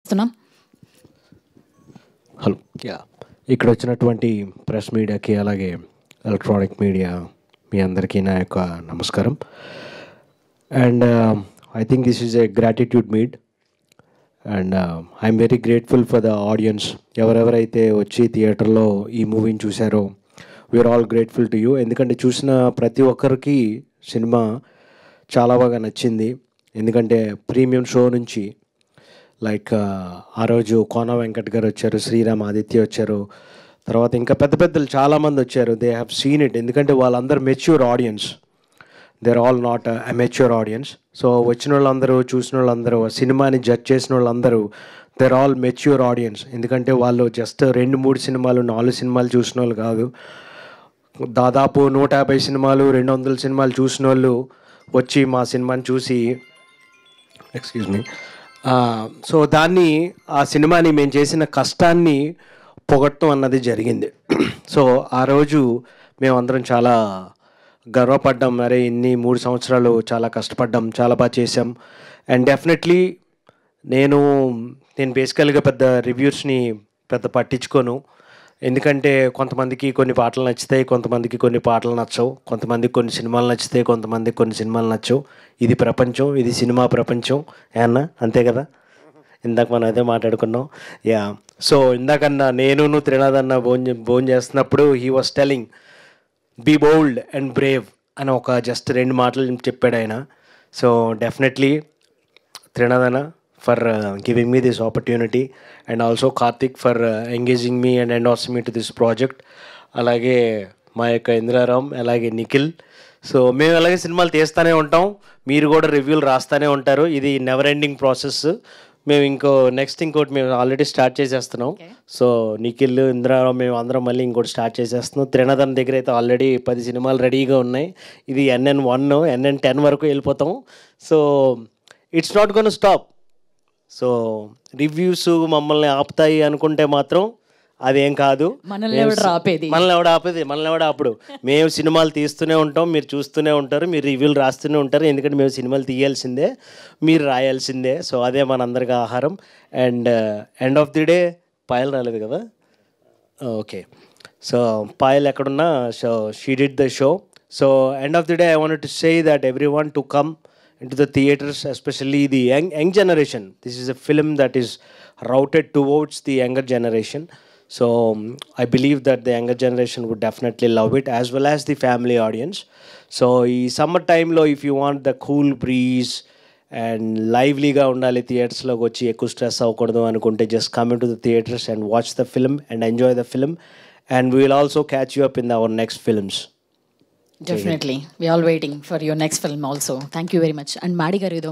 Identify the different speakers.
Speaker 1: Hello ఇక్కడ వచ్చినటువంటి press మీడియాకి అలాగే ఎలక్ట్రానిక్ మీడియా మీ అందరికీ నా యొక్క నమస్కారం. And I think this is a gratitude meet and I'm very grateful for the audience. ఎవరెవరైతే వచ్చి థియేటర్లో ఈ మూవీని చూశారో we are all grateful to you. ఎందుకంటే చూసిన ప్రతి ఒక్కరికి సినిమా చాలా బాగా నచ్చింది. ఎందుకంటే ప్రీమియం షో నుంచి లైక్ ఆ రోజు కోన వెంకట్ గారు వచ్చారు, శ్రీరామ్ ఆదిత్య వచ్చారు, తర్వాత ఇంకా పెద్ద పెద్దలు చాలామంది వచ్చారు. They have seen it. ఎందుకంటే వాళ్ళందరూ mature audience, they are all not amateur audience. So వచ్చిన వాళ్ళందరూ, చూసిన వాళ్ళందరూ, సినిమాని జడ్జ్ చేసిన వాళ్ళందరూ they are all mature audience. ఎందుకంటే వాళ్ళు జస్ట్ 2-3 సినిమాలు 4 సినిమాలు చూసిన వాళ్ళు కాదు, దాదాపు 150 సినిమాలు 200 సినిమాలు చూసిన వాళ్ళు వచ్చి మా సినిమాని చూసి సో దాన్ని, ఆ సినిమాని మేము చేసిన కష్టాన్ని పొగట్టం అన్నది జరిగింది. సో ఆ రోజు మేమందరం చాలా గర్వపడ్డాం. మరి ఇన్ని 3 సంవత్సరాలు చాలా కష్టపడ్డాం, చాలా బాగా చేసాం. అండ్ డెఫినెట్లీ నేను బేసికల్గా పెద్ద రివ్యూస్ని పెద్ద పట్టించుకోను. ఎందుకంటే కొంతమందికి కొన్ని పాటలు నచ్చుతాయి, కొంతమందికి కొన్ని పాటలు నచ్చవు, కొంతమందికి కొన్ని సినిమాలు నచ్చుతాయి, కొంతమందికి కొన్ని సినిమాలు నచ్చవు. ఇది ప్రపంచం, ఇది సినిమా ప్రపంచం ఏమన్నా, అంతే కదా. ఇందాక మనం అదే మాట్లాడుకున్నాం. సో ఇందాకన్నా నేను త్రినాథ్ అన్న భోజనం చేస్తున్నప్పుడు he was telling be bold and brave అని ఒక జస్ట్ 2 మాటలు చెప్పాడు ఆయన. సో డెఫినెట్లీ త్రినాథ్ అన్న for giving me this opportunity, and also Karthik for engaging me and endorsing me to this project. అలాగే మా యొక్క ఇంద్రారామ్, అలాగే నిఖిల్. సో మేము అలాగే సినిమాలు తీస్తూనే ఉంటాం, మీరు కూడా రివ్యూలు రాస్తూనే ఉంటారు. ఇది నెవర్ ఎండింగ్ ప్రాసెస్. మేము ఇంకోటి మేము ఆల్రెడీ స్టార్ట్ చేసేస్తున్నాం. సో నిఖిల్, ఇంద్రారామ్, మేము అందరం మళ్ళీ ఇంకోటి స్టార్ట్ చేసేస్తున్నాం. త్రినాథన్ దగ్గర అయితే ఆల్రెడీ 10 సినిమాలు రెడీగా ఉన్నాయి. ఇది NN1, NN10 వరకు వెళ్ళిపోతాం. So it's not gonna stop. So reviews మమ్మల్ని ఆపుతాయి అనుకుంటే మాత్రం అదేం కాదు. మనల్ని ఎవడ ఆపడు. మేము సినిమాలు తీస్తూనే ఉంటాం, మీరు చూస్తూనే ఉంటారు, మీరు రివ్యూలు రాస్తూనే ఉంటారు. ఎందుకంటే మేము సినిమాలు తీయాల్సిందే, మీరు రాయాల్సిందే. సో అదే మనందరికీ ఆహారం. And end of the day Payal రాలేదు కదా, ఓకే. సో పాయల్ ఎక్కడున్నా, so she did the show. So end of the day I wanted to say that everyone to come into the theaters, especially the young generation. This is a film that is routed towards the younger generation. So I believe that the younger generation would definitely love it, as well as the family audience. So in summer time lo, if you want the cool breeze and livelyగా ఉండాలి, థియేటర్స్లోకి వచ్చి ఎక్కువ stress అవ్వకూడదు అనుకుంటే just come into the theaters and watch the film and enjoy the film, and we will also catch you up in our next films.
Speaker 2: Definitely. We are all waiting for your next film also. Thank you very much. And Madi garu edo